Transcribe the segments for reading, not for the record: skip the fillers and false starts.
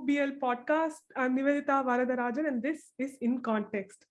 BL podcast. I'm Nivedita Varadarajan, and this is In Context.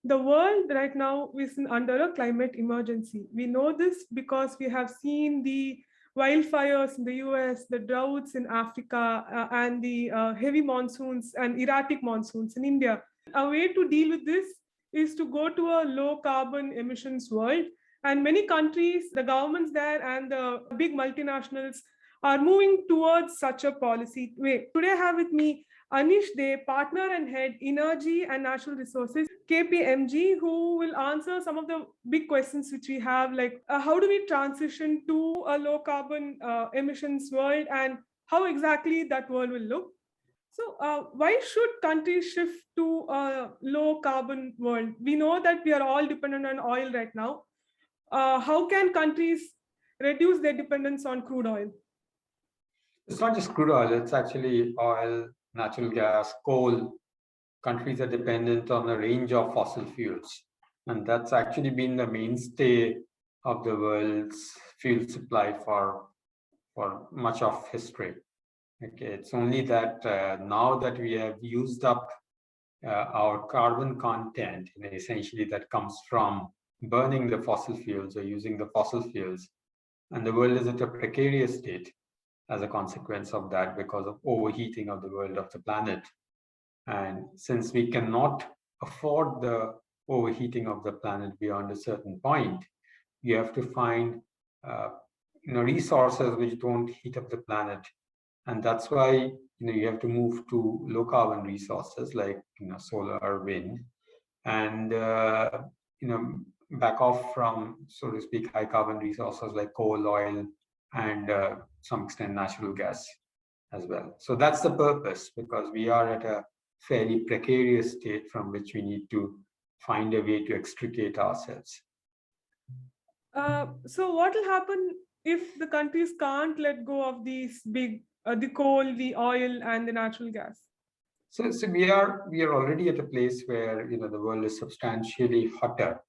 The world right now is under a climate emergency. We know this because we have seen the wildfires in the US, the droughts in Africa, and the heavy monsoons and erratic monsoons in India. A way to deal with this is to go to a low carbon emissions world. And many countries, the governments there and the big multinationals are moving towards such a policy way. Today I have with me Anish, the partner and head Energy and Natural Resources, KPMG, who will answer some of the big questions which we have, like how do we transition to a low carbon emissions world and how exactly that world will look. So why should countries shift to a low carbon world? We know that we are all dependent on oil right now. How can countries reduce their dependence on crude oil? It's not just crude oil, it's actually oil, natural gas, coal. Countries are dependent on a range of fossil fuels. And that's actually been the mainstay of the world's fuel supply for much of history. Okay, it's only that now that we have used up our carbon content, essentially that comes from burning the fossil fuels or using the fossil fuels, and the world is at a precarious state as a consequence of that because of overheating of the world, of the planet. And since we cannot afford the overheating of the planet beyond a certain point, you have to find resources which don't heat up the planet. And that's why you have to move to low carbon resources like solar or wind, and back off from, so to speak, high carbon resources like coal, oil, and some extent natural gas as well. So that's the purpose, because we are at a fairly precarious state from which we need to find a way to extricate ourselves. So what will happen if the countries can't let go of these big, the coal, the oil, and the natural gas? So we are already at a place where the world is substantially hotter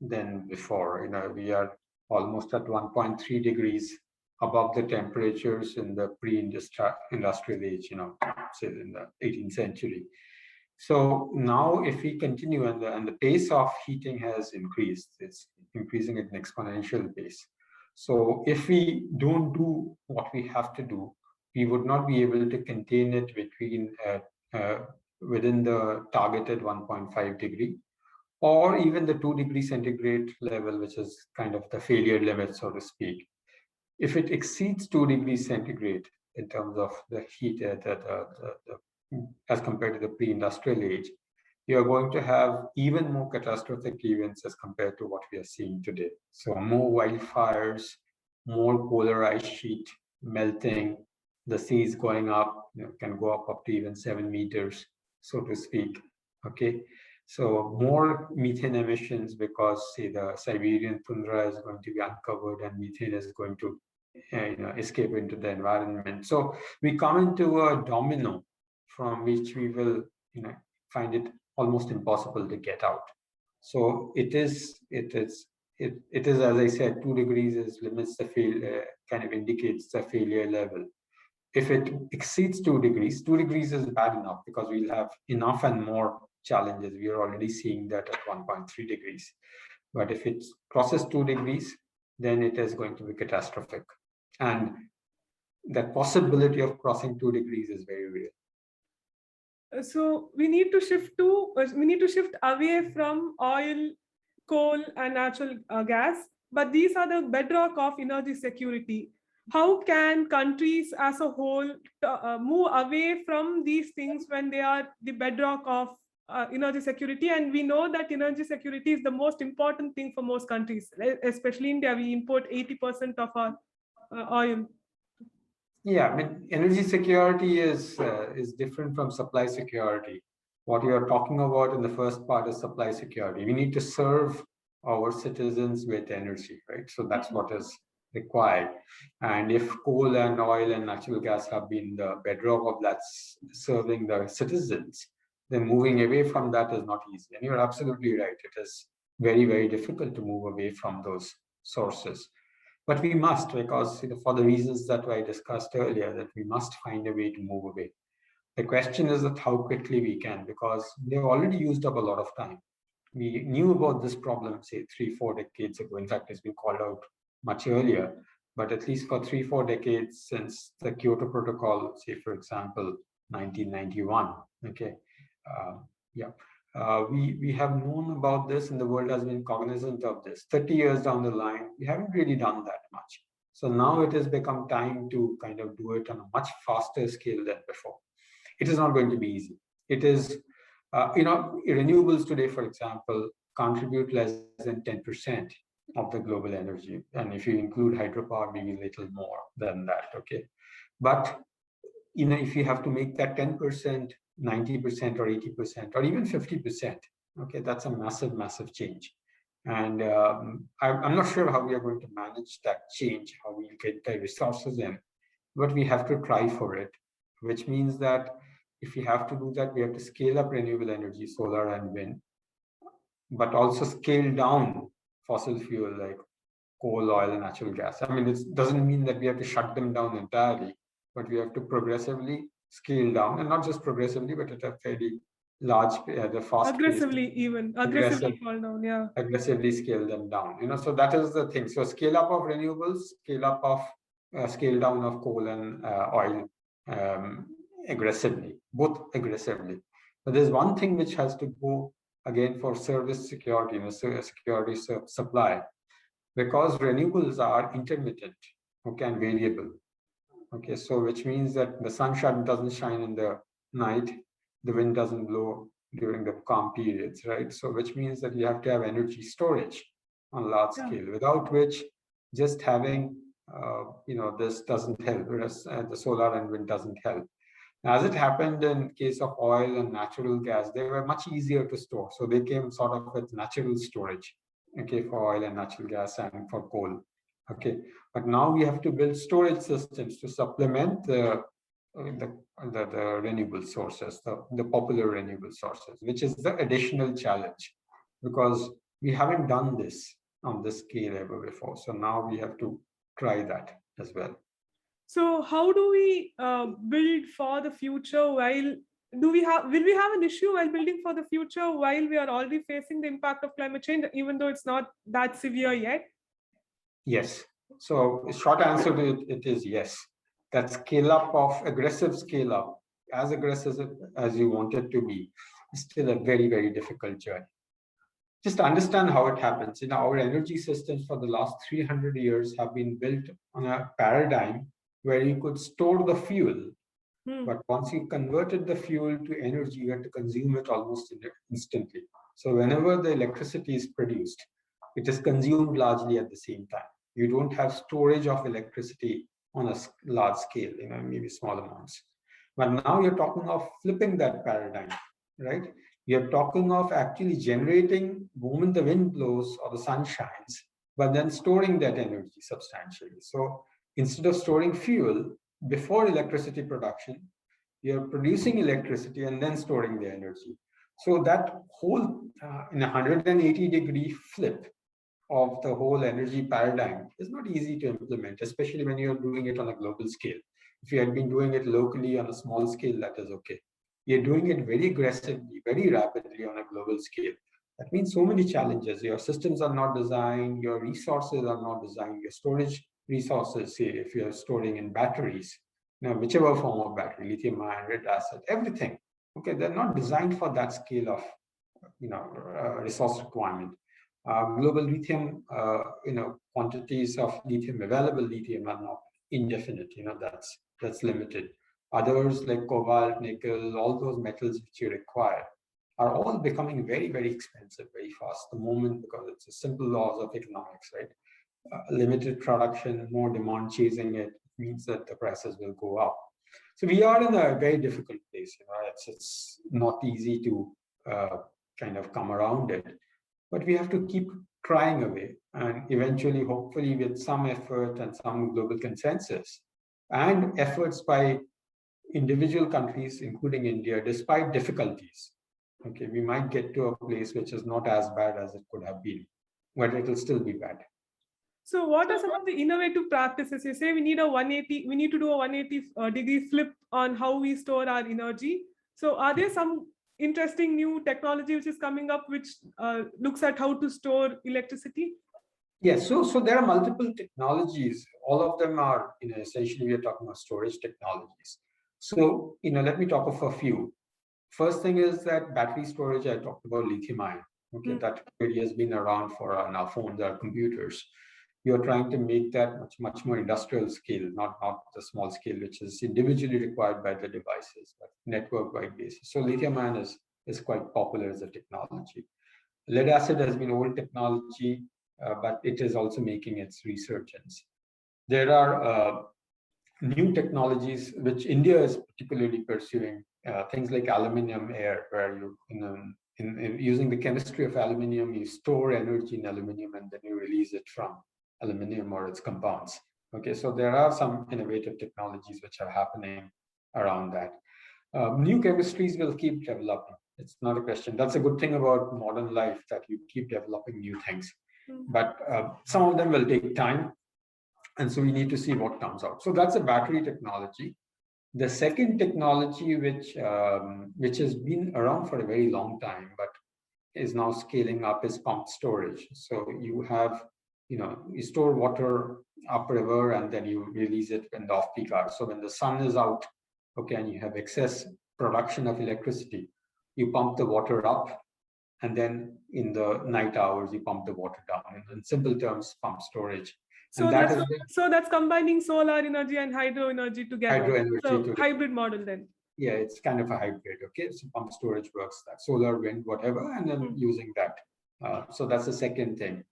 than before. We are almost at 1.3 degrees above the temperatures in the pre-industrial age, say in the 18th century. So now if we continue, and the pace of heating has increased, it's increasing at an exponential pace. So if we don't do what we have to do, we would not be able to contain it within the targeted 1.5 degree, or even the 2 degree centigrade level, which is kind of the failure limit, so to speak. If it exceeds 2 degrees centigrade in terms of the heat as compared to the pre-industrial age, you are going to have even more catastrophic events as compared to what we are seeing today. So more wildfires, more polar ice sheet melting, the seas going up, can go up to even 7 meters, so to speak. Okay. So more methane emissions, because say the Siberian tundra is going to be uncovered and methane is going to escape into the environment. So we come into a domino from which we will find it almost impossible to get out. So it is, as I said, 2 degrees limits the kind of indicates the failure level. If it exceeds 2 degrees, 2 degrees is bad enough because we'll have enough and more challenges. We are already seeing that at 1.3 degrees. But if it crosses 2 degrees, then it is going to be catastrophic. And that possibility of crossing 2 degrees is very real. So we need to shift away from oil, coal, and natural gas. But these are the bedrock of energy security. How can countries as a whole move away from these things when they are the bedrock of energy security? And we know that energy security is the most important thing for most countries, especially India. We import 80% of our oil. Yeah, I mean, energy security is different from supply security. What you are talking about in the first part is supply security. We need to serve our citizens with energy, right? So that's what is required. And if coal and oil and natural gas have been the bedrock of that serving the citizens, then moving away from that is not easy. And you're absolutely right. It is very, very difficult to move away from those sources. But we must, because for the reasons that I discussed earlier, that we must find a way to move away. The question is that how quickly we can, because they've already used up a lot of time. We knew about this problem, say, 3-4 decades ago. In fact, it's been called out much earlier, but at least for 3-4 decades since the Kyoto Protocol, say, for example, 1991. Okay, yeah. We have known about this and the world has been cognizant of this. 30 years down the line, we haven't really done that much. So now it has become time to kind of do it on a much faster scale than before. It is not going to be easy. It is, renewables today, for example, contribute less than 10% of the global energy. And if you include hydropower, maybe a little more than that, okay? But if you have to make that 10%, 90% or 80% or even 50%, okay, that's a massive, massive change. And I'm not sure how we are going to manage that change, how we get the resources in, but we have to try for it, which means that if we have to do that, we have to scale up renewable energy, solar and wind, but also scale down fossil fuel like coal, oil, and natural gas. I mean, it doesn't mean that we have to shut them down entirely, but we have to progressively scale down, and not just progressively, but at a fairly large, the fast Aggressively, pace, even aggressively fall down. Yeah. aggressively scale them down. So that is the thing. So scale up of renewables, scale down of coal and oil aggressively, both aggressively. But there's one thing which has to go again for service security, security supply, because renewables are intermittent, okay, and variable. Okay, so which means that the sun doesn't shine in the night, the wind doesn't blow during the calm periods, right? So which means that you have to have energy storage on large scale, without which just having, this doesn't help, whereas the solar and wind doesn't help. As it happened in case of oil and natural gas, they were much easier to store. So they came sort of with natural storage, okay, for oil and natural gas and for coal. Okay, but now we have to build storage systems to supplement the renewable sources, the popular renewable sources, which is the additional challenge, because we haven't done this on this scale ever before. So now we have to try that as well. So how do we build for the future while will we have an issue while building for the future while we are already facing the impact of climate change, even though it's not that severe yet? Yes. So short answer to it is yes. That aggressive scale up, as aggressive as you want it to be, is still a very, very difficult journey. Just understand how it happens. Our energy systems for the last 300 years have been built on a paradigm where you could store the fuel, but once you converted the fuel to energy, you had to consume it almost instantly. So whenever the electricity is produced, it is consumed largely at the same time. You don't have storage of electricity on a large scale, maybe small amounts. But now you're talking of flipping that paradigm, right? You're talking of actually generating the moment the wind blows or the sun shines, but then storing that energy substantially. So instead of storing fuel before electricity production, you're producing electricity and then storing the energy. So that whole in a 180-degree flip of the whole energy paradigm is not easy to implement, especially when you're doing it on a global scale. If you had been doing it locally on a small scale, that is okay. You're doing it very aggressively, very rapidly on a global scale. That means so many challenges. Your systems are not designed, your resources are not designed, your storage resources, say if you're storing in batteries, whichever form of battery, lithium ion, lead acid, everything. Okay, they're not designed for that scale of resource requirement. Global lithium, quantities of lithium, available lithium are not indefinite. That's limited. Others like cobalt, nickel, all those metals which you require are all becoming very, very expensive very fast. The moment, because it's a simple laws of economics, right? Limited production, more demand chasing it means that the prices will go up. So we are in a very difficult place. It's not easy to kind of come around it. But we have to keep trying away, and eventually, hopefully, with some effort and some global consensus and efforts by individual countries, including India, despite difficulties, okay, we might get to a place which is not as bad as it could have been, but it will still be bad. So what are some of the innovative practices? You say we need we need to do a 180 degree flip on how we store our energy. So are there some interesting new technology which is coming up which looks at how to store electricity? Yes, so there are multiple technologies. All of them are, essentially we are talking about storage technologies. So, let me talk of a few. First thing is that battery storage, I talked about lithium ion. Okay, that really has been around for our phones, our computers. We are trying to make that much more industrial scale, not the small scale, which is individually required by the devices, but network-wide basis. So lithium ion is quite popular as a technology. Lead acid has been old technology, but it is also making its resurgence. There are new technologies which India is particularly pursuing, things like aluminum air, where you, in using the chemistry of aluminum, you store energy in aluminum and then you release it from aluminum or its compounds. Okay, so there are some innovative technologies which are happening around that. New chemistries will keep developing. It's not a question. That's a good thing about modern life, that you keep developing new things. But some of them will take time. And so we need to see what comes out. So that's a battery technology. The second technology, which has been around for a very long time, but is now scaling up, is pumped storage. So you have, you store water upriver and then you release it when the off-peak hours. So when the sun is out, okay, and you have excess production of electricity, you pump the water up, and then in the night hours, you pump the water down. In simple terms, pump storage. So that's combining solar energy and hydro energy together. Hydro energy so hybrid model then. Yeah, it's kind of a hybrid. Okay, so pump storage works, that solar, wind, whatever, and then using that. So that's the second thing.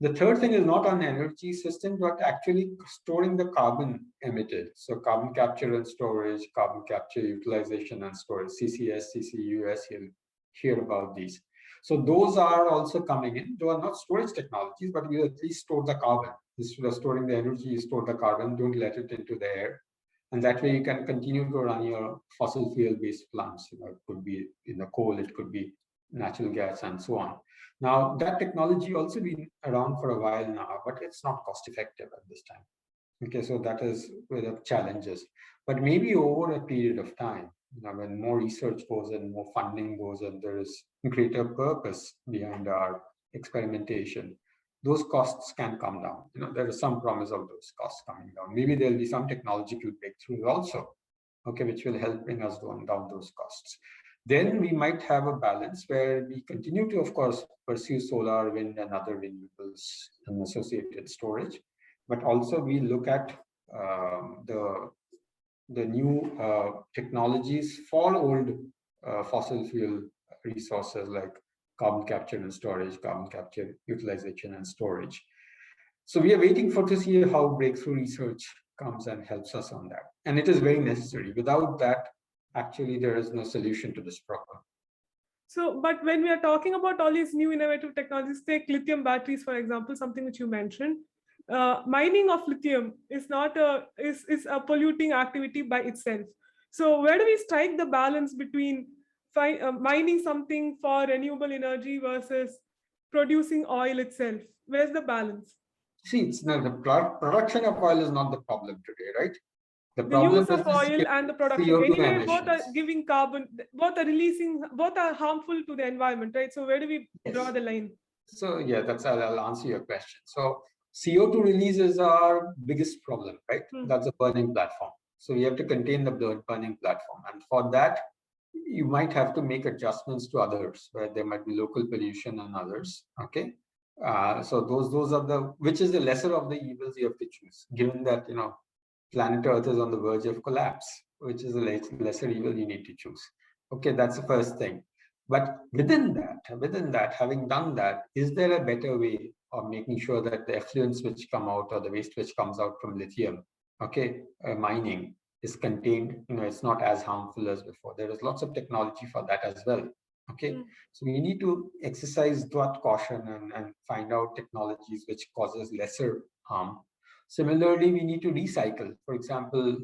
The third thing is not on energy system, but actually storing the carbon emitted. So carbon capture and storage, carbon capture utilization and storage, CCS, CCUS, you'll hear about these. So those are also coming in. They are not storage technologies, but you at least store the carbon. Instead of storing the energy, you store the carbon, don't let it into the air. And that way you can continue to run your fossil fuel-based plants. It could be coal, it could be natural gas, and so on. Now, that technology also been around for a while now, but it's not cost-effective at this time. Okay, so that is where the challenges. But maybe over a period of time, when more research goes in, more funding goes in, there is greater purpose behind our experimentation, those costs can come down. There is some promise of those costs coming down. Maybe there'll be some technological breakthroughs also, okay, which will help bring us down those costs. Then we might have a balance where we continue to, of course, pursue solar, wind, and other renewables and associated storage, but also we look at the new technologies for old fossil fuel resources like carbon capture and storage, carbon capture utilization and storage. So we are waiting to see how breakthrough research comes and helps us on that. And it is very necessary. Without that, actually, there is no solution to this problem. So, but when we are talking about all these new innovative technologies, take lithium batteries, for example, something which you mentioned, mining of lithium is not is a polluting activity by itself. So where do we strike the balance between mining something for renewable energy versus producing oil itself? Where's the balance? See, it's not the production of oil is not the problem today, right? The use of oil and the production. Anyway, both are giving carbon, both are harmful to the environment, right? So where do we draw the line? So yeah, I'll answer your question. So CO2 release is our biggest problem, right? That's a burning platform. So we have to contain the burning platform. And for that, you might have to make adjustments to others, where there might be local pollution and others, okay? So those are which is the lesser of the evils you have to choose, given that, planet Earth is on the verge of collapse, which is a lesser evil you need to choose. Okay, that's the first thing. But within that, having done that, is there a better way of making sure that the effluents which come out or the waste which comes out from lithium, okay, mining is contained, it's not as harmful as before. There is lots of technology for that as well. Okay, so we need to exercise that caution and find out technologies which causes lesser harm. Similarly, we need to recycle. For example,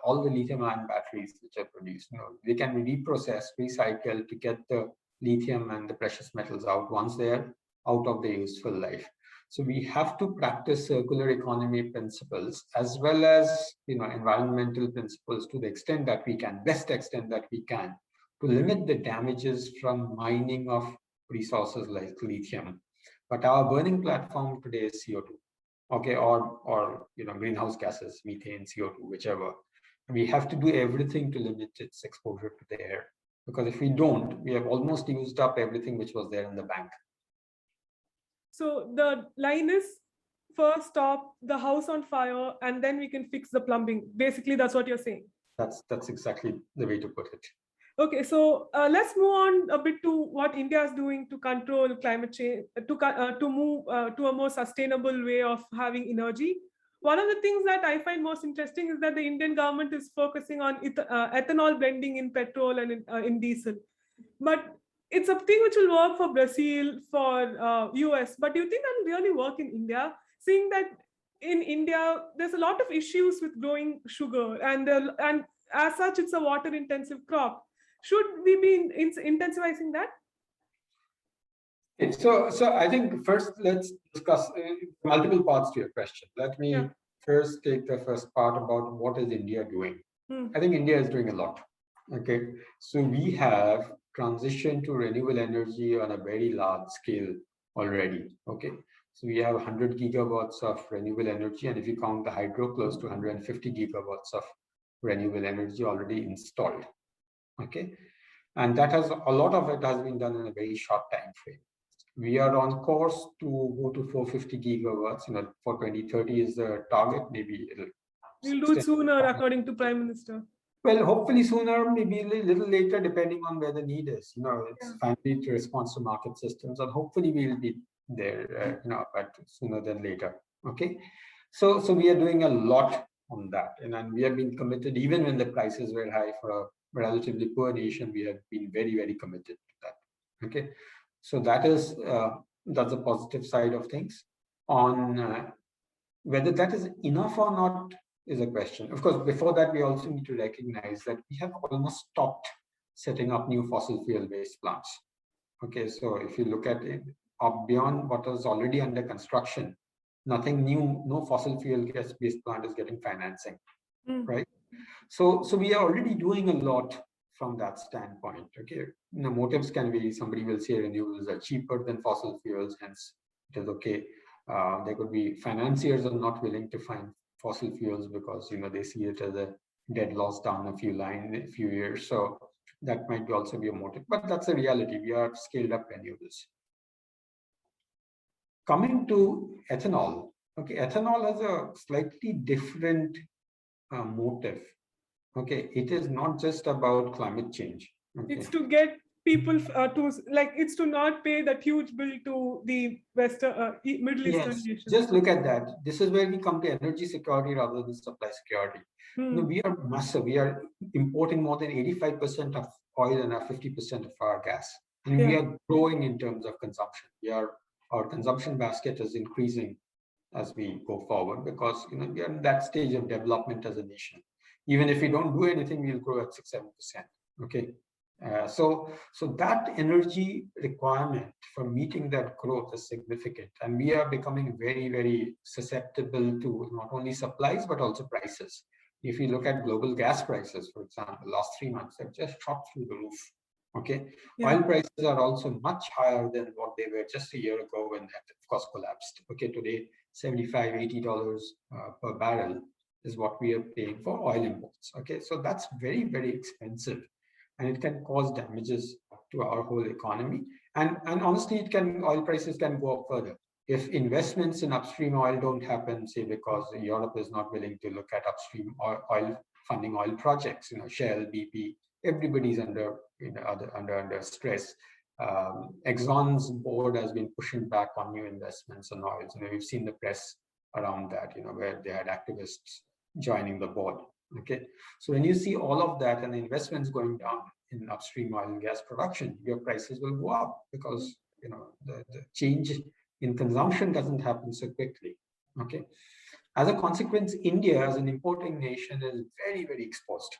all the lithium-ion batteries which are produced, they can be reprocessed, recycled to get the lithium and the precious metals out once they're out of their useful life. So we have to practice circular economy principles as well as environmental principles to the extent that we can, best extent that we can, to limit the damages from mining of resources like lithium. But our burning platform today is CO2, okay, or greenhouse gases, methane, CO2, whichever. We have to do everything to limit its exposure to the air, because if we don't, we have almost used up everything which was there in the bank. So the line is, first stop the house on fire and then we can fix the plumbing. Basically, that's what you're saying. That's exactly the way to put it. Okay, so let's move on a bit to what India is doing to control climate change, to move to a more sustainable way of having energy. One of the things that I find most interesting is that the Indian government is focusing on ethanol blending in petrol and in diesel. But it's a thing which will work for Brazil, for US. But do you think that will really work in India? Seeing that in India, there's a lot of issues with growing sugar, and as such, it's a water-intensive crop. Should we be intensifying that? So I think first let's discuss multiple parts to your question. Let me first take the first part about what is India doing. I think India is doing a lot. Okay, so we have transitioned to renewable energy on a very large scale already. Okay, so we have 100 gigawatts of renewable energy, and if you count the hydro, close to 150 gigawatts of renewable energy already installed. Okay, and that has, a lot of it has been done in a very short time frame. We are on course to go to 450 gigawatts. For 2030 is the target. Maybe we'll do it sooner, according to Prime Minister. Well, hopefully sooner, maybe a little later, depending on where the need is. It's finally to respond to market systems, and hopefully we'll be there, but sooner than later. Okay, so we are doing a lot on that, and we have been committed even when the prices were high for a relatively poor nation. We have been very, very committed to that. Okay, so that's the positive side of things. On whether that is enough or not is a question. Of course, before that, we also need to recognize that we have almost stopped setting up new fossil fuel-based plants. Okay, so if you look at it, beyond what is already under construction, nothing new, no fossil fuel-based plant is getting financing, right? So we are already doing a lot from that standpoint. Okay, motives can be, somebody will say renewables are cheaper than fossil fuels, hence it is okay. There could be financiers are not willing to find fossil fuels because they see it as a dead loss down a few years. So that might also be a motive, but that's a reality. We are scaled up renewables. Coming to ethanol, okay, ethanol has a slightly different motive. Okay, it is not just about climate change. Okay? It's to get people it's to not pay that huge bill to the Middle Eastern nations. Just look at that. This is where we come to energy security rather than supply security. We are massive. We are importing more than 85% of oil and 50% of our gas, and we are growing in terms of consumption. Our consumption basket is increasing as we go forward because we are in that stage of development as a nation. Even if we don't do anything, we'll grow at 6-7%. Okay. So that energy requirement for meeting that growth is significant, and we are becoming very, very susceptible to not only supplies but also prices. If you look at global gas prices, for example, last 3 months they've just shot through the roof. Okay, oil prices are also much higher than what they were just a year ago when that, of course, collapsed. Okay, today $75-80 per barrel is what we are paying for oil imports. Okay, so that's very, very expensive, and it can cause damages to our whole economy. And honestly, oil prices can go up further if investments in upstream oil don't happen, say because Europe is not willing to look at upstream oil funding oil projects. Shell, BP, everybody's under stress. Exxon's board has been pushing back on new investments in oils. We've seen the press around that, where they had activists joining the board. Okay, so when you see all of that and the investments going down in upstream oil and gas production, your prices will go up because the change in consumption doesn't happen so quickly. Okay, as a consequence, India as an importing nation is very, very exposed,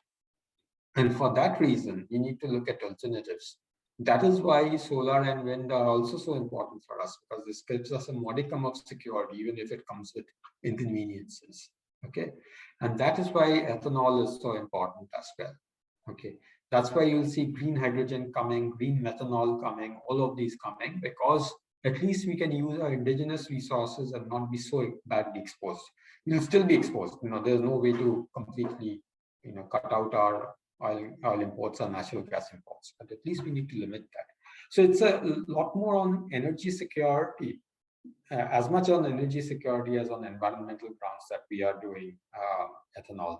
and for that reason, you need to look at alternatives. That is why solar and wind are also so important for us, because this gives us a modicum of security, even if it comes with inconveniences. Okay, and that is why ethanol is so important as well. Okay, that's why you'll see green hydrogen coming, green methanol coming, all of these coming, because at least we can use our indigenous resources and not be so badly exposed. We'll still be exposed. There's no way to completely, cut out our oil imports or natural gas imports, but at least we need to limit that. So it's a lot more on energy security, as much on energy security as on environmental grounds that we are doing ethanol.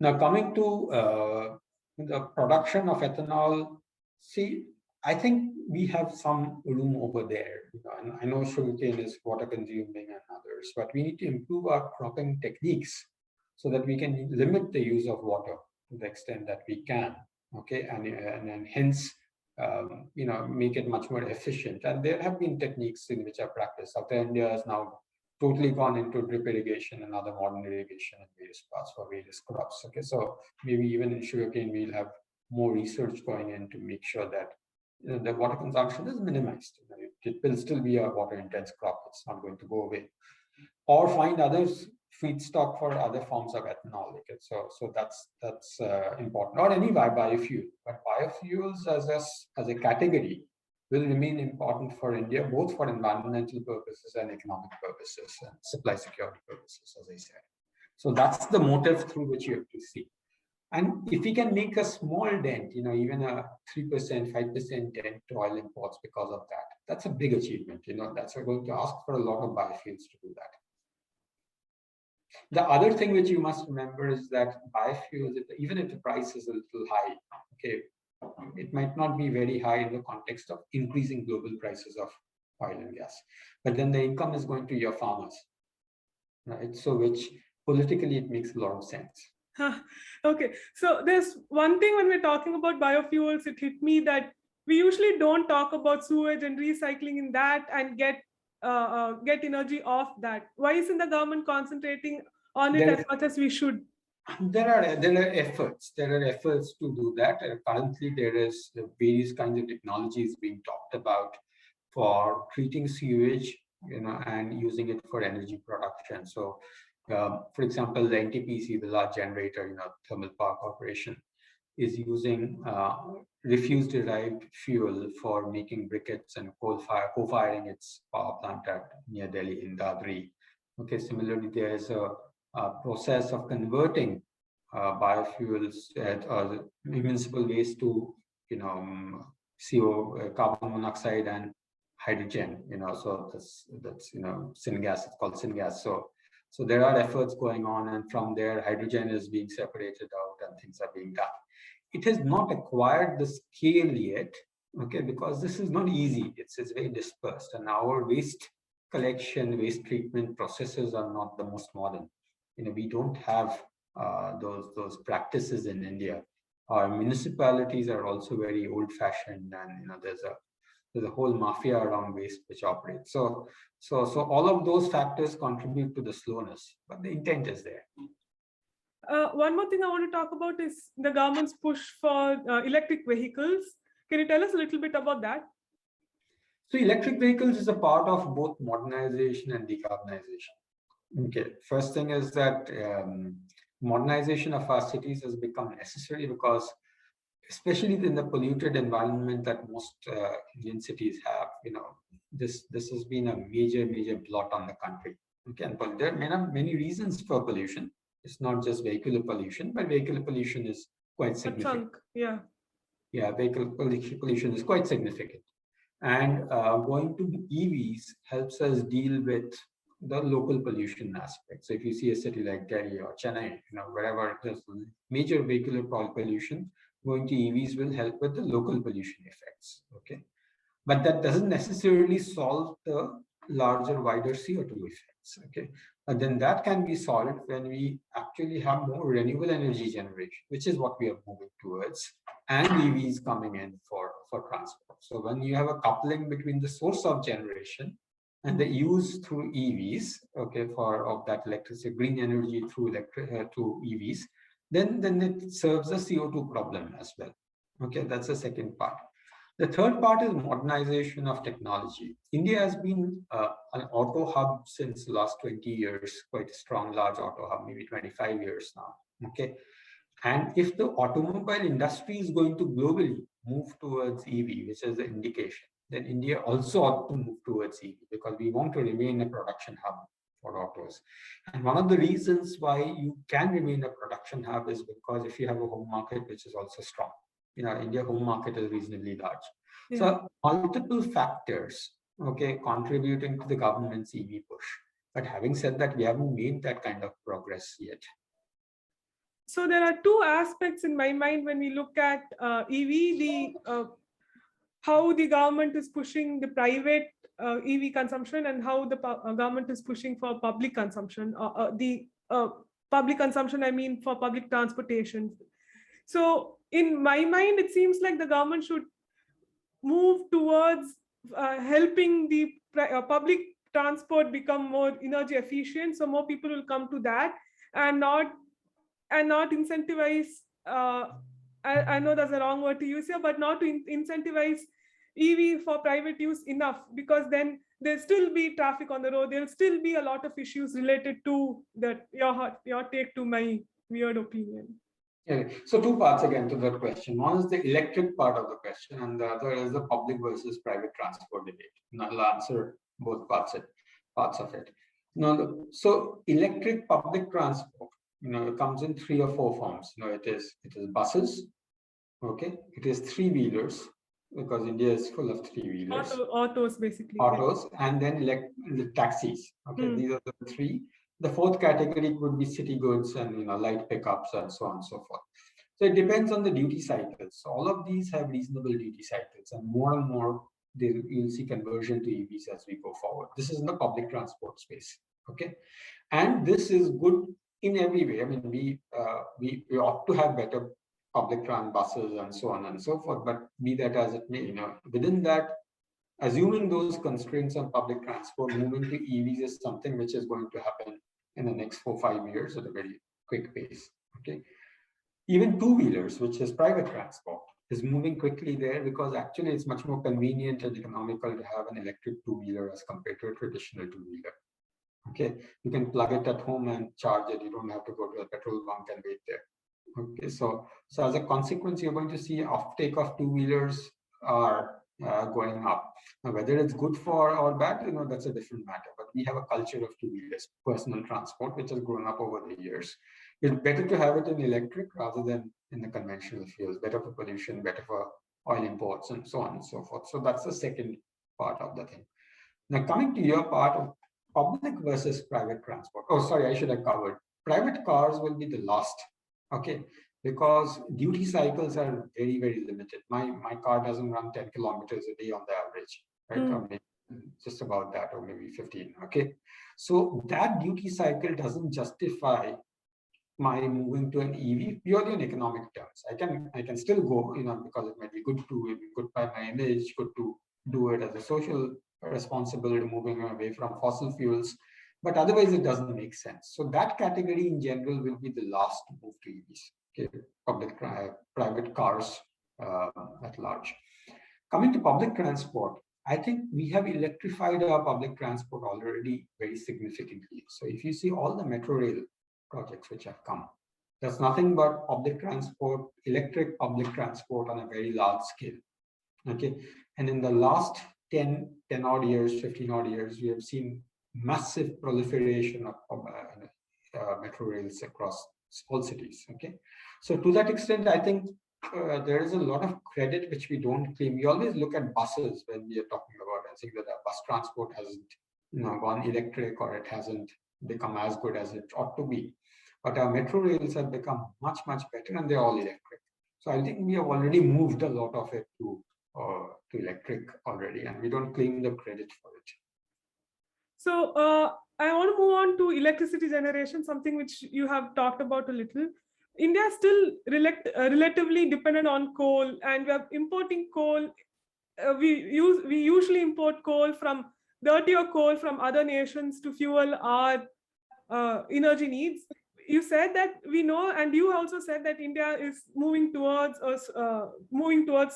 Now, coming to the production of ethanol, see, I think we have some room over there. And I know sugarcane is water consuming and others, but we need to improve our cropping techniques so that we can limit the use of water to the extent that we can. Okay, and hence, make it much more efficient. And there have been techniques in which are practiced. South India has now totally gone into drip irrigation and other modern irrigation in various parts for various crops. Okay, so maybe even in sugarcane, we'll have more research going in to make sure that the water consumption is minimized. It will still be a water-intense crop; it's not going to go away. Or find others feedstock for other forms of ethanol. Okay, so that's important. Or any biofuel, but biofuels as a category will remain important for India, both for environmental purposes and economic purposes and supply security purposes, as I said. So that's the motive through which you have to see. And if we can make a small dent, even a 3%, 5% dent to oil imports because of that, that's a big achievement. That's going to ask for a lot of biofuels to do that. The other thing which you must remember is that biofuels, even if the price is a little high, okay, it might not be very high in the context of increasing global prices of oil and gas, but then the income is going to your farmers, right? So which politically it makes a lot of sense. Okay, so there's one thing when we're talking about biofuels, it hit me that we usually don't talk about sewage and recycling in that and get energy off that. Why isn't the government concentrating on it as much as we should? There are efforts. There are efforts to do that. Currently, there is various kinds of technologies being talked about for treating sewage, and using it for energy production. So, for example, the NTPC, the large generator, thermal power corporation, is using refuse-derived fuel for making briquettes and co-firing its power plant near Delhi in Dadri. Okay, similarly, there is a process of converting biofuels at municipal waste to carbon monoxide and hydrogen. So that's syngas. It's called syngas. So there are efforts going on, and from there hydrogen is being separated out and things are being done. It has not acquired the scale yet, okay, because this is not easy. It's very dispersed, and our waste collection, waste treatment processes are not the most modern. We don't have those practices in India. Our municipalities are also very old-fashioned, and there's a whole mafia around waste which operates. So all of those factors contribute to the slowness, but the intent is there. One more thing I want to talk about is the government's push for electric vehicles. Can you tell us a little bit about that? So electric vehicles is a part of both modernization and decarbonization. Okay, first thing is that modernization of our cities has become necessary because, especially in the polluted environment that most Indian cities have, this has been a major blot on the country. Okay, and there are many reasons for pollution. It's not just vehicular pollution, but vehicular pollution is quite significant. Yeah, vehicle pollution is quite significant. And going to EVs helps us deal with the local pollution aspect. So if you see a city like Delhi or Chennai, wherever there's major vehicular pollution, going to EVs will help with the local pollution effects. Okay, but that doesn't necessarily solve the larger, wider CO2 effects. Okay, but then that can be solved when we actually have more renewable energy generation, which is what we are moving towards, and EVs coming in for transport. So when you have a coupling between the source of generation and the use through EVs, okay, of that electricity, green energy through EVs, then it serves a CO2 problem as well. Okay, that's the second part. The third part is modernization of technology. India has been an auto hub since the last 20 years, quite a strong, large auto hub, maybe 25 years now. Okay. And if the automobile industry is going to globally move towards EV, which is the indication, then India also ought to move towards EV because we want to remain a production hub for autos. And one of the reasons why you can remain a production hub is because if you have a home market, which is also strong. India home market is reasonably large. Yeah. So multiple factors, okay, contributing to the government's EV push. But having said that, we haven't made that kind of progress yet. So there are two aspects in my mind when we look at EV, how the government is pushing the private EV consumption and how the government is pushing for public consumption. Public consumption, I mean for public transportation. So in my mind, it seems like the government should move towards helping the public transport become more energy efficient, so more people will come to that, and not incentivize, I know that's the wrong word to use here, but not to incentivize EV for private use enough, because then there'll still be traffic on the road, there'll still be a lot of issues related to that. Your take to my weird opinion. Yeah. So two parts again to that question. One is the electric part of the question, and the other is the public versus private transport debate. And I'll answer both parts of it. Now, so electric public transport, it comes in 3 or 4 forms. It is buses, okay. It is 3-wheelers, because India is full of 3-wheelers. Autos, basically. Autos, yeah. And then the taxis. Okay, these are the 3. The 4th category could be city goods and light pickups and so on and so forth. So it depends on the duty cycles. So all of these have reasonable duty cycles, and more you'll see conversion to EVs as we go forward. This is in the public transport space. Okay, and this is good in every way. I mean, we ought to have better public transport buses and so on and so forth. But be that as it may, within that, assuming those constraints on public transport, moving to EVs is something which is going to happen in the next 4 or 5 years at a very quick pace. Okay, even 2-wheelers, which is private transport, is moving quickly there, because actually it's much more convenient and economical to have an electric 2-wheeler as compared to a traditional 2-wheeler. Okay, you can plug it at home and charge it. You don't have to go to a petrol bunk and wait there. Okay, so as a consequence, you're going to see offtake of 2-wheelers are going up. Now, whether it's good or bad, that's a different matter. But we have a culture of 2-wheelers, personal transport, which has grown up over the years. It's better to have it in electric rather than in the conventional fuels. Better for pollution, better for oil imports, and so on and so forth. So that's the second part of the thing. Now, coming to your part of public versus private transport. Oh, sorry, I should have covered. Private cars will be the last. Okay, because duty cycles are very, very limited. My car doesn't run 10 kilometers a day on the average, right? Or maybe just about that, or maybe 15. Okay, so that duty cycle doesn't justify my moving to an EV purely in economic terms. I can still go, because it might be good by my image, good to do it as a social responsibility, moving away from fossil fuels. But otherwise, it doesn't make sense. So that category in general will be the last to move to EVs. Okay, private cars at large. Coming to public transport, I think we have electrified our public transport already very significantly. So if you see all the metro rail projects which have come, there's nothing but public transport, electric public transport on a very large scale. Okay, and in the last 10 odd years, 15 odd years, we have seen massive proliferation of metro rails across all cities. Okay, so to that extent, I think there is a lot of credit which we don't claim. We always look at buses when we are talking about and saying that our bus transport hasn't gone electric, or it hasn't become as good as it ought to be. But our metro rails have become much better, and they're all electric. So I think we have already moved a lot of it to electric already, and we don't claim the credit for it. So I want to move on to electricity generation, something which you have talked about a little. India is still relatively dependent on coal, and we are importing coal. We usually import coal from dirtier coal from other nations to fuel our energy needs. You said that we know, and you also said that India is moving towards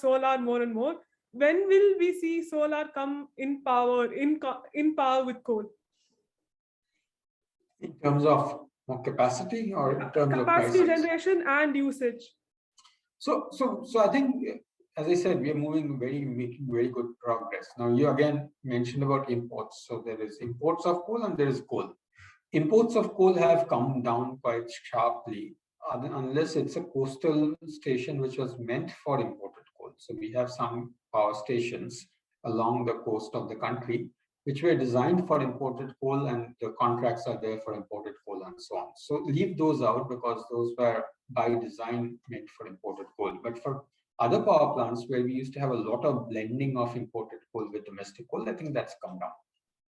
solar more and more. when will we see solar come in power, in power with coal? In terms of capacity or in terms of Capacity prices? generation and usage. So I think, as I said, we are making very good progress. Now, you again mentioned about imports. So there is imports of coal and there is coal. Imports of coal have come down quite sharply, unless it's a coastal station which was meant for imported coal. So we have some power stations along the coast of the country which were designed for imported coal, and the contracts are there for imported coal and so on. So leave those out because those were by design meant for imported coal. But for other power plants where we used to have a lot of blending of imported coal with domestic coal, I think that's come down.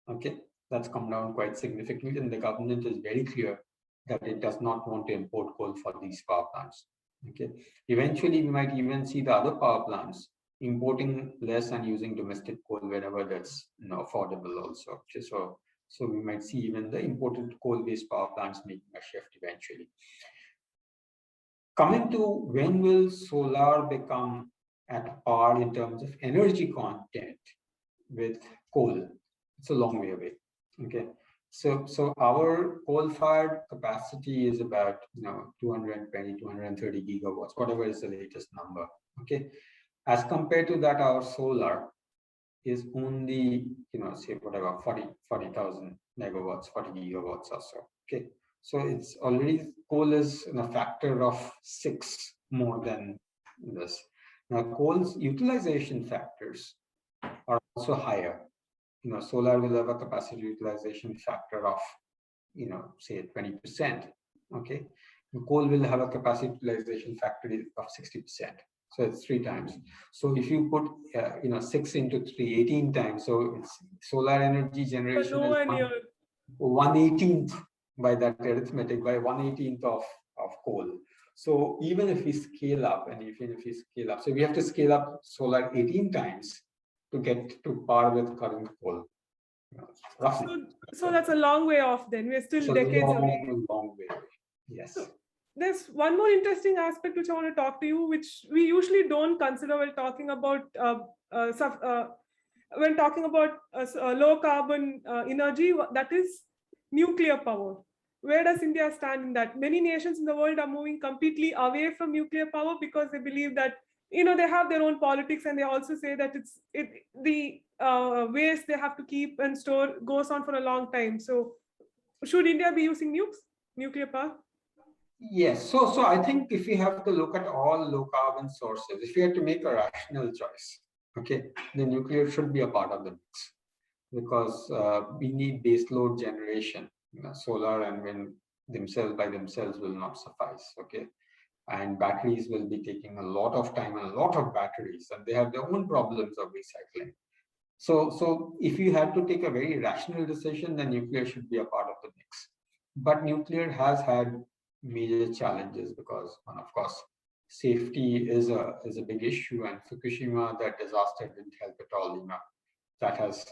Okay, that's come down quite significantly, and the government is very clear that it does not want to import coal for these power plants. Okay, eventually we might even see the other power plants importing less and using domestic coal wherever that's affordable also. Okay, so we might see even the imported coal-based power plants making a shift eventually. Coming to when will solar become at par in terms of energy content with coal? It's a long way away. Okay, so our coal-fired capacity is about 220, 230 gigawatts, whatever is the latest number. Okay, as compared to that, our solar is only say whatever 40,000 megawatts, 40 gigawatts or so. Okay, so it's already, coal is in a factor of 6 more than this. Now coal's utilization factors are also higher. Solar will have a capacity utilization factor of say 20%. Okay, coal will have a capacity utilization factor of 60%. So it's 3 times. So if you put 6 into 3, 18 times. So it's solar energy generation is 1/18th by that arithmetic, by 1/18th of coal. So even if we scale up, so we have to scale up solar 18 times to get to par with current coal. Roughly. So that's a long way off then. We're still decades away. Long way away. Yes. So there's one more interesting aspect which I want to talk to you, which we usually don't consider when talking about low carbon energy, that is nuclear power. Where does India stand in that? Many nations in the world are moving completely away from nuclear power because they believe that they have their own politics, and they also say that the waste they have to keep and store goes on for a long time. So should India be using nuclear power? Yes. So I think if we have to look at all low carbon sources, if we had to make a rational choice, okay, then nuclear should be a part of the mix, because we need base load generation. Solar and wind by themselves will not suffice. Okay, and batteries will be taking a lot of time, and a lot of batteries, and they have their own problems of recycling. So if you had to take a very rational decision, then nuclear should be a part of the mix. But nuclear has had major challenges because, one, of course, safety is a big issue, and Fukushima, that disaster, didn't help at all. That has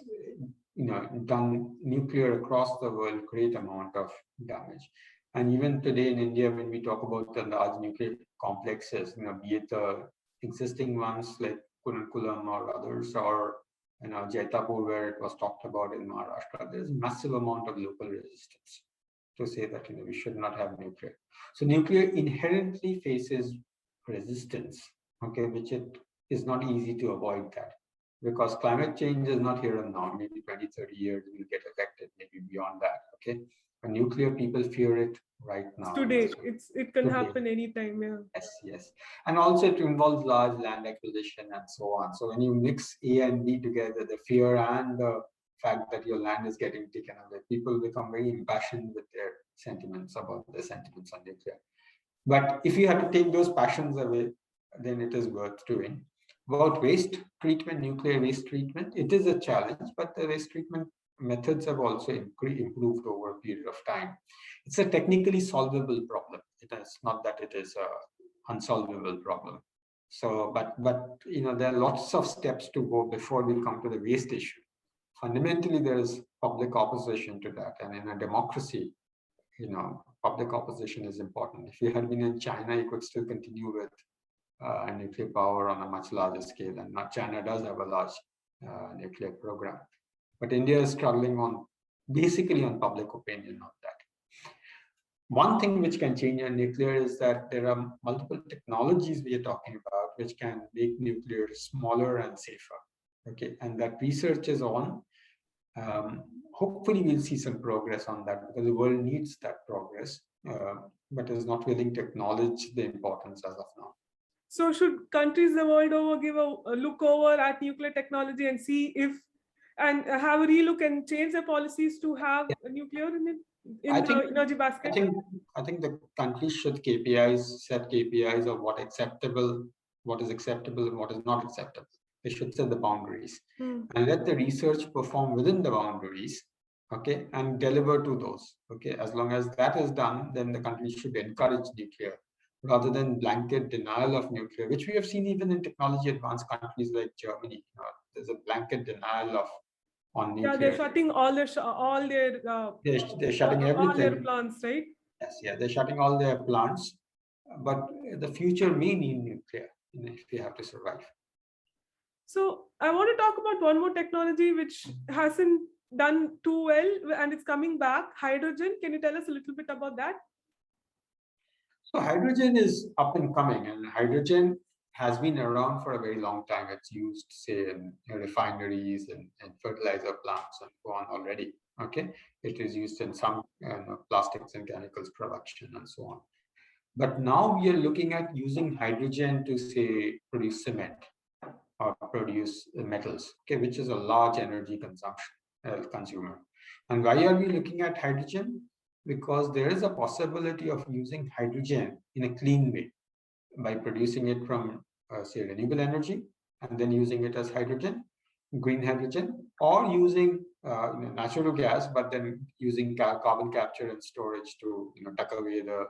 done nuclear across the world great amount of damage. And even today in India, when we talk about the large nuclear complexes, be it the existing ones like Kudankulam or others, or Jaitapur, where it was talked about in Maharashtra, there's a massive amount of local resistance to say that we should not have nuclear. So nuclear inherently faces resistance, okay, which it is not easy to avoid that, because climate change is not here and now. Maybe 20, 30 years we'll get affected, maybe beyond that. Okay, and nuclear, people fear it right now. Today, it can happen anytime. Yeah. Yes. And also it involves large land acquisition and so on. So when you mix A and B together, the fear and the fact that your land is getting taken away, people become very impassioned with their sentiments on nuclear. But if you have to take those passions away, then it is worth doing. About waste treatment, nuclear waste treatment, it is a challenge, but the waste treatment methods have also improved over a period of time. It's a technically solvable problem. It is not that it is an unsolvable problem. So, but there are lots of steps to go before we come to the waste issue. Fundamentally, there is public opposition to that, and in a democracy, public opposition is important. If you had been in China, you could still continue with nuclear power on a much larger scale, and China does have a large nuclear program. But India is struggling on basically on public opinion on that. One thing which can change in nuclear is that there are multiple technologies we are talking about which can make nuclear smaller and safer. Okay, and that research is on. Hopefully, we'll see some progress on that because the world needs that progress, but is not willing to acknowledge the importance as of now. So should countries the world over give a look over at nuclear technology and see if and have a relook and change their policies to have nuclear in the energy basket? I think the countries should set KPIs of what is acceptable and what is not acceptable. They should set the boundaries and let the research perform within the boundaries, okay, and deliver to those. Okay, as long as that is done, then the country should encourage nuclear rather than blanket denial of nuclear, which we have seen even in technology advanced countries like Germany. There's a blanket denial on nuclear. Yeah, they're shutting all their they're shutting everything. All their plants, right? Yes, yeah, they're shutting all their plants, but the future may need nuclear if we have to survive. So I want to talk about one more technology which hasn't done too well and it's coming back, hydrogen. Can you tell us a little bit about that? So hydrogen is up and coming, and hydrogen has been around for a very long time. It's used, say, in refineries and fertilizer plants and so on already. Okay, it is used in some plastics and chemicals production and so on. But now we are looking at using hydrogen to, say, produce cement or produce metals, okay, which is a large energy consumer. And why are we looking at hydrogen? Because there is a possibility of using hydrogen in a clean way by producing it from, say, renewable energy and then using it as hydrogen, green hydrogen, or using natural gas, but then using carbon capture and storage to tuck away the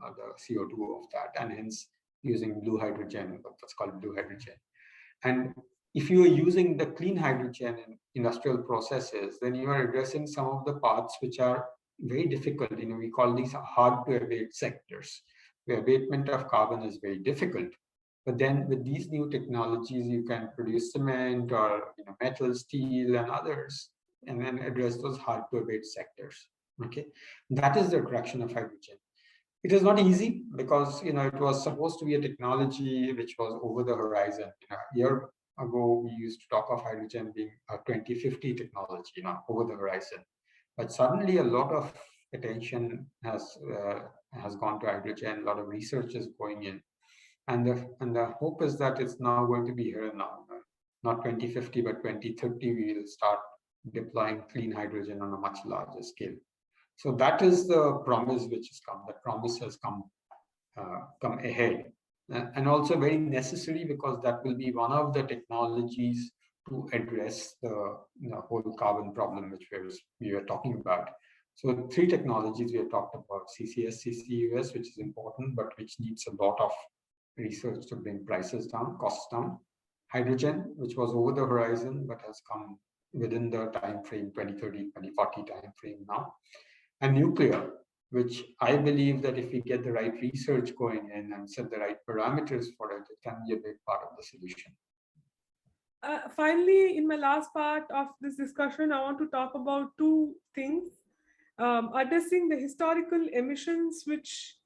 CO2 of that, and hence using blue hydrogen, what's called blue hydrogen. And if you are using the clean hydrogen in industrial processes, then you are addressing some of the parts which are very difficult. We call these hard to abate sectors. The abatement of carbon is very difficult. But then with these new technologies, you can produce cement or metal, steel, and others, and then address those hard to abate sectors. Okay, that is the attraction of hydrogen. It is not easy because it was supposed to be a technology which was over the horizon. A year ago, we used to talk of hydrogen being a 2050 technology, over the horizon. But suddenly, a lot of attention has gone to hydrogen. A lot of research is going in, and the hope is that it's now going to be here now. Not 2050, but 2030, we will start deploying clean hydrogen on a much larger scale. So that is the promise which has come. That promise has come ahead, and also very necessary because that will be one of the technologies to address the whole carbon problem which we were talking about. So 3 technologies we have talked about: CCS, CCUS, which is important, but which needs a lot of research to bring prices down, costs down. Hydrogen, which was over the horizon, but has come within the time frame 2030, 2040 time frame now. And nuclear, which I believe that if we get the right research going in and set the right parameters for it, it can be a big part of the solution. Finally, in my last part of this discussion, I want to talk about 2 things. Addressing the historical emissions, which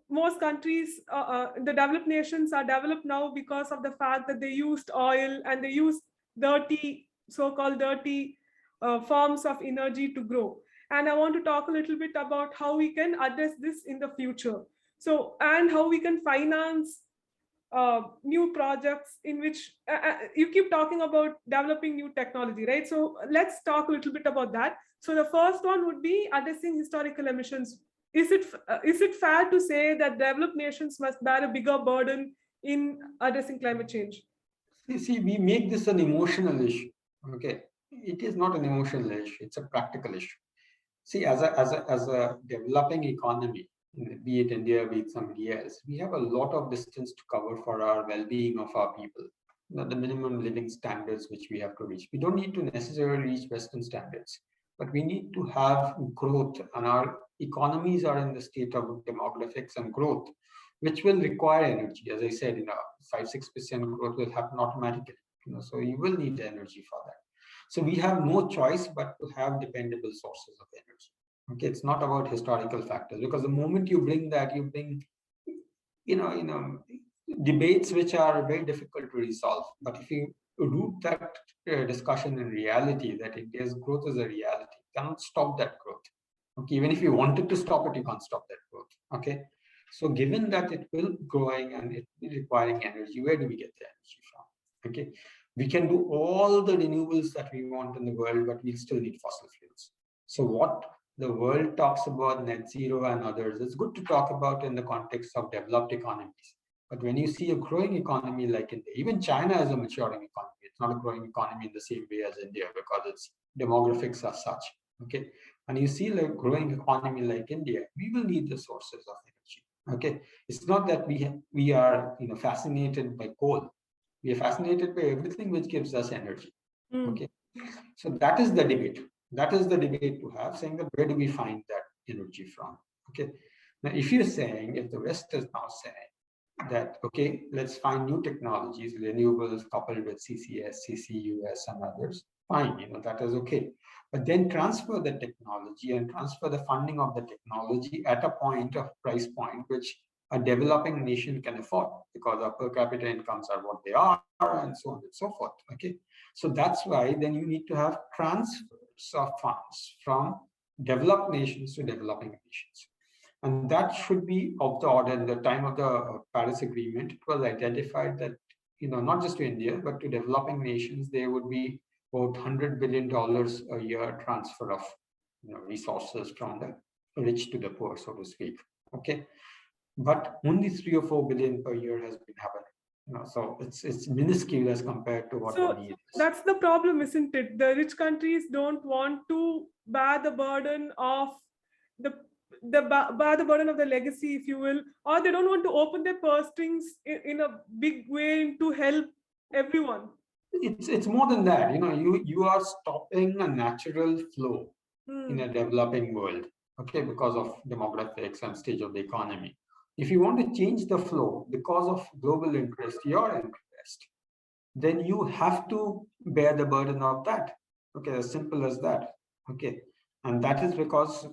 most countries, the developed nations are developed now because of the fact that they used oil and they used so-called dirty forms of energy to grow. And I want to talk a little bit about how we can address this in the future. So, and how we can finance new projects in which you keep talking about developing new technology, right? So let's talk a little bit about that. So the first one would be addressing historical emissions. Is it fair to say that developed nations must bear a bigger burden in addressing climate change? See, we make this an emotional issue. Okay, it is not an emotional issue; it's a practical issue. See, as a developing economy, be it India, be it somebody else, we have a lot of distance to cover for our well-being of our people. The minimum living standards which we have to reach. We don't need to necessarily reach Western standards, but we need to have growth, and our economies are in the state of demographics and growth. which will require energy. As I said, 5-6% growth will happen automatically. So you will need energy for that. So we have no choice but to have dependable sources of energy. Okay, it's not about historical factors, because the moment you bring that, you bring, debates which are very difficult to resolve. But if you root that discussion in reality, that India's growth is a reality, you cannot stop that growth. Okay, even if you wanted to stop it, you can't stop that growth. Okay, so given that it will growing and it requiring energy, where do we get the energy from? Okay, we can do all the renewables that we want in the world, but we still need fossil fuels. So what the world talks about net zero and others, it's good to talk about in the context of developed economies. But when you see a growing economy like India, even China is a maturing economy. It's not a growing economy in the same way as India, because its demographics are such. Okay, and you see like growing economy like India, we will need the sources of energy. Okay, it's not that we are fascinated by coal. We are fascinated by everything which gives us energy. Okay, so that is the debate. That is the debate to have, saying that where do we find that energy from? Okay, now if you're saying, if the West is now saying that, okay, let's find new technologies, renewables coupled with CCS, CCUS, and others, fine, that is okay. But then transfer the technology and transfer the funding of the technology at a point of price point which a developing nation can afford, because our per capita incomes are what they are, and so on and so forth. Okay, so that's why then you need to have transfers of funds from developed nations to developing nations. And that should be of the order. In the time of the Paris Agreement, it was identified that, not just to India, but to developing nations, there would be about $100 billion a year transfer of resources from the rich to the poor, so to speak. Okay, but only 3 or 4 billion per year has been happening. So it's minuscule as compared to what the need is. That's the problem, isn't it? The rich countries don't want to bear the burden of bear the burden of the legacy, if you will, or they don't want to open their purse strings in a big way to help everyone. It's more than that. You are stopping a natural flow in a developing world. Okay, because of demographics and stage of the economy. If you want to change the flow because of global interest, your interest, then you have to bear the burden of that. Okay, as simple as that. Okay, and that is because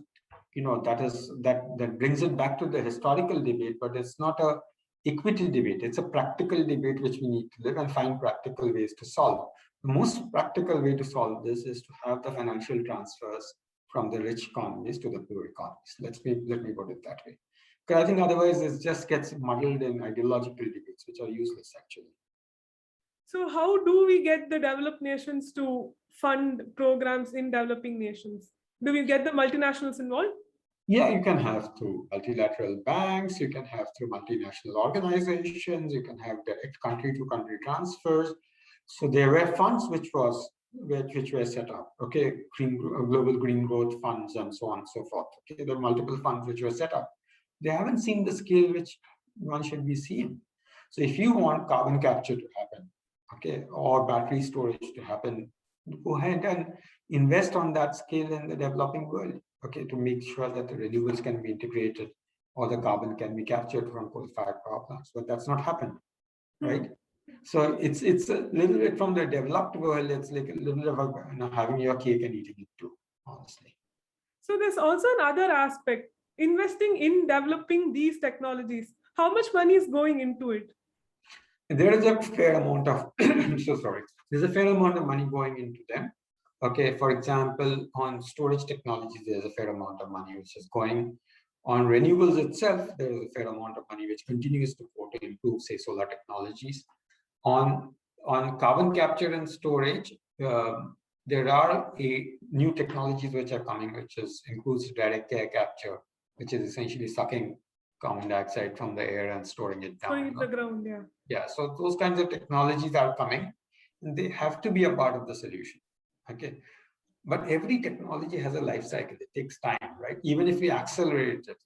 that brings it back to the historical debate, but it's not a equity debate. It's a practical debate which we need to live and find practical ways to solve. The most practical way to solve this is to have the financial transfers from the rich economies to the poor economies. Let me put it that way. Because I think otherwise it just gets muddled in ideological debates, which are useless actually. So how do we get the developed nations to fund programs in developing nations? Do we get the multinationals involved? Yeah, you can have through multilateral banks, you can have through multinational organizations, you can have direct country-to-country transfers. So there were funds which were set up, okay, global green growth funds and so on and so forth. Okay, there are multiple funds which were set up. They haven't seen the scale which one should be seeing. So if you want carbon capture to happen, okay, or battery storage to happen, go ahead and invest on that scale in the developing world, okay, to make sure that the renewables can be integrated or the carbon can be captured from coal-fired power plants. But that's not happened, right? So it's a little bit from the developed world. It's like a little bit of having your cake and eating it too, honestly. So there's also another aspect, investing in developing these technologies. How much money is going into it? There is a fair amount of there's a fair amount of money going into them. Okay, for example, on storage technologies, there's a fair amount of money which is going. On renewables itself, there is a fair amount of money which continues to go to improve, say, solar technologies. On carbon capture and storage, there are new technologies which are coming, which includes direct air capture, which is essentially sucking carbon dioxide from the air and storing it down. Storing it the ground, yeah. Yeah, so those kinds of technologies are coming, and they have to be a part of the solution. Okay, but every technology has a life cycle. It takes time, right? Even if we accelerate it,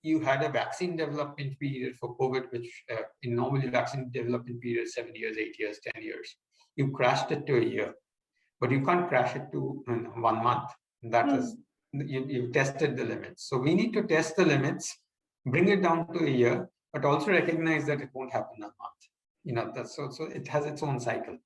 you had a vaccine development period for COVID, which in normally vaccine development period 7 years, 8 years, 10 years. You crashed it to a year, but you can't crash it to 1 month. That is, you've tested the limits. So we need to test the limits bring it down to a year, but also recognize that it won't happen in a month. That's so it has its own cycle.